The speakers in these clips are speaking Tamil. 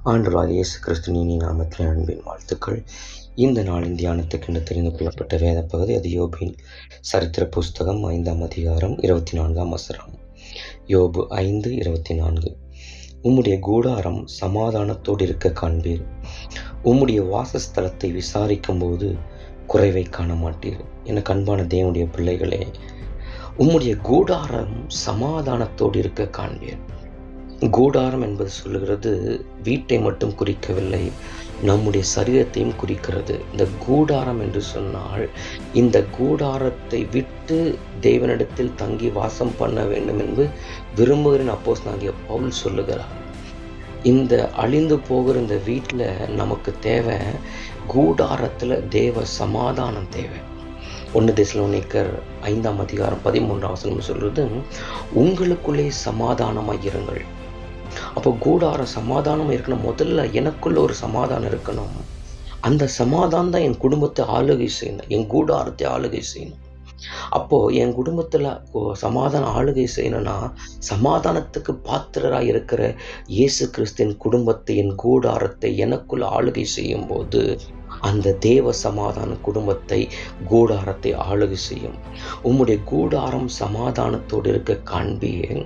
ஆண்டவராகிய இயேசு கிறிஸ்துவின் நாமத்தில் அன்பின் வாழ்த்துக்கள். இந்த நாளின் தியானத்துக்கென்று தெரிந்து கொள்ளப்பட்ட வேத பகுதி அது யோபின் சரித்திர புஸ்தகம் 5ஆம் அதிகாரம் 24ஆம் வசனம். யோபு 5:24. உம்முடைய கூடாரம் சமாதானத்தோடு இருக்க காண்பீர். உம்முடைய வாசஸ்தலத்தை விசாரிக்கும் போது குறைவை காண மாட்டீர். என அன்பான தேவனுடைய பிள்ளைகளே, உம்முடைய கூடாரம் சமாதானத்தோடு இருக்க காண்பீர். கூடாரம் என்பது சொல்லுகிறது வீட்டை மட்டும் குறிக்கவில்லை, நம்முடைய சரீரத்தையும் குறிக்கிறது. இந்த கூடாரம் என்று சொன்னால் இந்த கூடாரத்தை விட்டு தேவனிடத்தில் தங்கி வாசம் பண்ண வேண்டும் என்று விரும்புகிறேன் அப்போஸ்தலனாகிய பவுல் சொல்லுகிறார். இந்த அழிந்து போகிற இந்த வீட்டில் நமக்கு தேவை, கூடாரத்தில் தேவ சமாதானம் தேவை. 1 தெசலோனிக்கர் 5ஆம் அதிகாரம் 13ஆம் வசனம் சொல்றது, உங்களுக்குள்ளே சமாதானமாய் இருங்கள். அப்போ கூடார சமாதானம் இருக்கணும். முதல்ல எனக்குள்ள ஒரு சமாதானம் இருக்கணும். அந்த சமாதானம் தான் என் குடும்பத்தை ஆளுகை செய்யணும், என் கூடாரத்தை ஆளுகை செய்யணும். அப்போ என் குடும்பத்துல சமாதானம் ஆளுகை செய்யணும்னா, சமாதானத்துக்கு பாத்திரராய் இருக்கிற இயேசு கிறிஸ்துவின் குடும்பத்தை, என் கூடாரத்தை எனக்குள்ள ஆளுகை செய்யும் போது அந்த தேவ சமாதான குடும்பத்தை, கூடாரத்தை ஆளுகை செய்யும். உம்முடைய கூடாரம் சமாதானத்தோடு இருக்க காண்பீர்.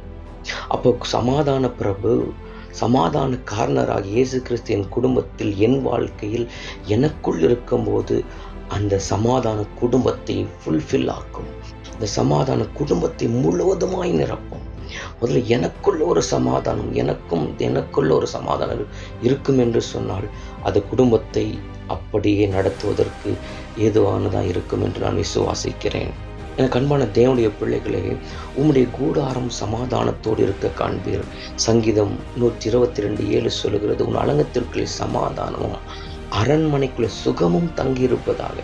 அப்போ சமாதான பிரபு, சமாதான காரணராக இயேசு கிறிஸ்து என் குடும்பத்தில், என் வாழ்க்கையில் எனக்குள் இருக்கும்போது அந்த சமாதான குடும்பத்தை ஃபுல்ஃபில் ஆக்கும். இந்த சமாதான குடும்பத்தை முழுவதுமாய் நிரப்பும். முதல்ல எனக்குள்ள ஒரு சமாதானம், எனக்குள்ள ஒரு சமாதானம் இருக்கும் என்று சொன்னால் அது குடும்பத்தை அப்படியே நடத்துவதற்கு ஏதுவானதாக இருக்கும் என்று நான் விசுவாசிக்கிறேன். எனக்கு அன்பான தேவனுடைய பிள்ளைகளே, உம்முடைய கூடாரம் சமாதானத்தோடு இருக்க காண்பீர். சங்கீதம் 122:7 சொல்லுகிறது, உன் அலங்கத்திற்குள்ளே சமாதானமும் அரண்மனைக்குள்ளே சுகமும் தங்கியிருப்பதாக.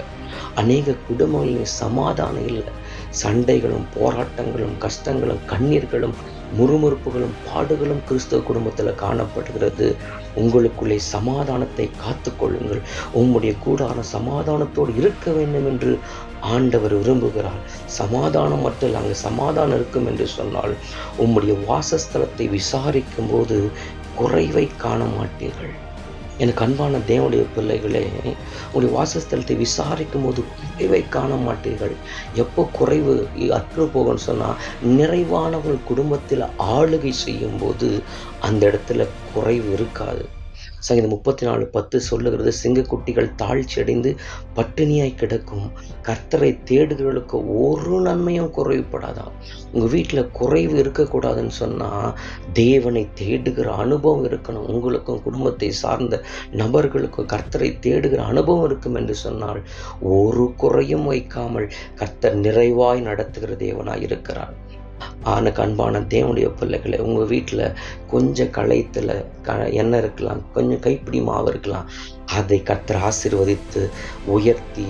அநேக குடும்பங்களில் சமாதானம் இல்லை. சண்டைகளும் போராட்டங்களும் கஷ்டங்களும் கண்ணீர்களும் முறுமுறுப்புகளும் பாடுகளும் கிறிஸ்தவ குடும்பத்தில் காணப்படுகிறது. உங்களுக்குள்ளே சமாதானத்தை காத்து கொள்ளுங்கள். உம்முடைய கூடாரம் சமாதானத்தோடு இருக்க வேண்டும் என்று ஆண்டவர் விரும்புகிறார். சமாதானம் மட்டும் இல்லை, அங்கே சமாதானம் இருக்கும் என்று சொன்னால் உம்முடைய வாசஸ்தலத்தை விசாரிக்கும் போது குறைவை காண மாட்டீர்கள். எனக்கு அன்பான தேவனுடைய பிள்ளைகளே, உங்களுடைய வாசஸ்தலத்தை விசாரிக்கும் போது குறைவை காண மாட்டீர்கள். எப்போ குறைவு அற்று போகும்னு சொன்னால், நிறைவானவர்கள் குடும்பத்தில் ஆளுகை செய்யும் போது அந்த இடத்துல குறைவு இருக்காது. சங்கீதம் 34:10 சொல்லுகிறது, சிங்கக்குட்டிகள் தாழ்ச்சி அடைந்து பட்டினியாய் கிடக்கும், கர்த்தரை தேடுகிறவர்களுக்கு ஒரு நன்மையும் குறைவுபடாதான். உங்கள் வீட்டில் குறைவு இருக்கக்கூடாதுன்னு சொன்னால் தேவனை தேடுகிற அனுபவம் இருக்கணும். உங்களுக்கும் குடும்பத்தை சார்ந்த நபர்களுக்கும் கர்த்தரை தேடுகிற அனுபவம் இருக்கும் என்று சொன்னால் ஒரு குறையும் வைக்காமல் கர்த்தர் நிறைவாய் நடத்துகிற தேவனாய் இருக்கிறார். ஆனுக்கு அன்பான தேவனுடைய பிள்ளைகளை, உங்கள் வீட்டில் கொஞ்சம் களையத்தில் எண்ணெய் இருக்கலாம், கொஞ்சம் கைப்பிடி மாவு இருக்கலாம், அதை கர்த்தர் ஆசீர்வதித்து உயர்த்தி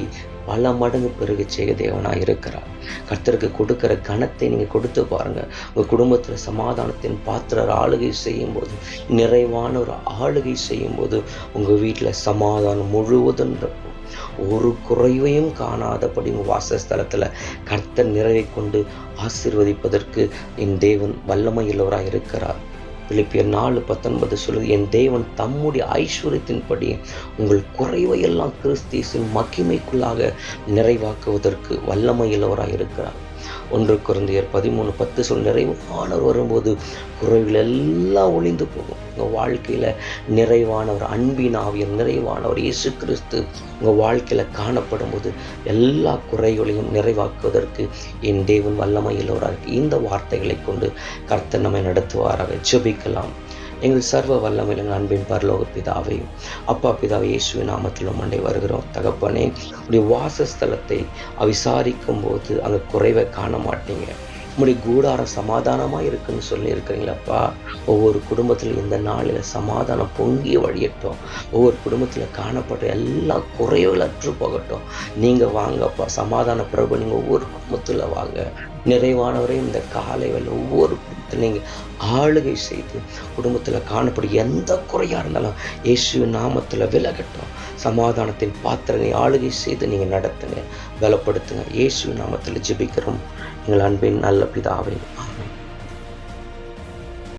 பல மடங்கு பெருக செய்ய தேவனாக இருக்கிறார். கர்த்தருக்கு கொடுக்கிற கனத்தை நீங்கள் கொடுத்து பாருங்கள். உங்கள் குடும்பத்தில் சமாதானத்தின் பாத்திரர் ஆளுகை செய்யும் போது, நிறைவான ஒரு ஆளுகை செய்யும் போது உங்கள் வீட்டில் சமாதானம் முழுவதும் இருக்கும். ஒரு குறைவையும் காணாதபடி உங்கள் வாசஸ்தலத்தில் கர்த்தர் நிறைவை கொண்டு ஆசீர்வதிப்பதற்கு என் தேவன் வல்லமையுள்ளவராக இருக்கிறார். பிலிப்பியர் 4:19 சொல்லுது, என் தேவன் தம்முடைய ஐஸ்வர்யத்தின்படி உங்கள் குறைவையெல்லாம் கிறிஸ்து இயேசுவின் மகிமைக்குள்ளாக நிறைவாக்குவதற்கு வல்லமையுள்ளவராக இருக்கிறார். 1 கொரிந்தியர் 13:10 சொல், நிறைவானவர் வரும்போது குறைகள் எல்லாம் ஒளிந்து போகும். உங்கள் வாழ்க்கையில் நிறைவானவர், அன்பின் ஆவியர், நிறைவானவர் இயேசு கிறிஸ்து உங்கள் வாழ்க்கையில் காணப்படும் போது எல்லா குறைகளையும் நிறைவாக்குவதற்கு என் தேவன் வல்லமையுள்ளவராக. இந்த வார்த்தைகளை கொண்டு கர்த்தர் நம்மை நடத்துவாராக. ஜெபிக்கலாம். எங்கள் சர்வ வல்லமையிலும் அன்பின் பரலோக பிதாவே, அப்பா பிதாவே, இயேசுவின் நாமத்தில் மண்டை வருகிறோம். தகப்பனே, உடைய வாசஸ்தலத்தை விசாரிக்கும் போது அங்கே குறைவை காண மாட்டீங்க. உங்களுடைய கூடாரம் சமாதானமாக இருக்குன்னு சொல்லி இருக்கிறீங்களப்பா. ஒவ்வொரு குடும்பத்தில் இந்த நாளில் சமாதானம் பொங்கி வழியட்டும். ஒவ்வொரு குடும்பத்தில் காணப்பட்ட எல்லா குறைவுகள் அற்று போகட்டும். நீங்கள் வாங்கப்பா, சமாதான பிரபு, நீங்கள் ஒவ்வொரு குடும்பத்தில் வாங்க. நிறைவானவரை இந்த காலை வேளை ஒவ்வொரு குடும்பத்தில் நீங்கள் ஆளுகை செய்து குடும்பத்தில் காணப்படும் எந்த குறையாக இருந்தாலும் இயேசுவின் நாமத்தில் விலகட்டும். சமாதானத்தின் பாத்திரனை ஆளுகை செய்து நீங்கள் நடத்துங்க, பலப்படுத்துங்க. இயேசுவின் நாமத்தில் ஜெபிக்கிறோம் எங்கள் அன்பின் நல்ல பிதாவே.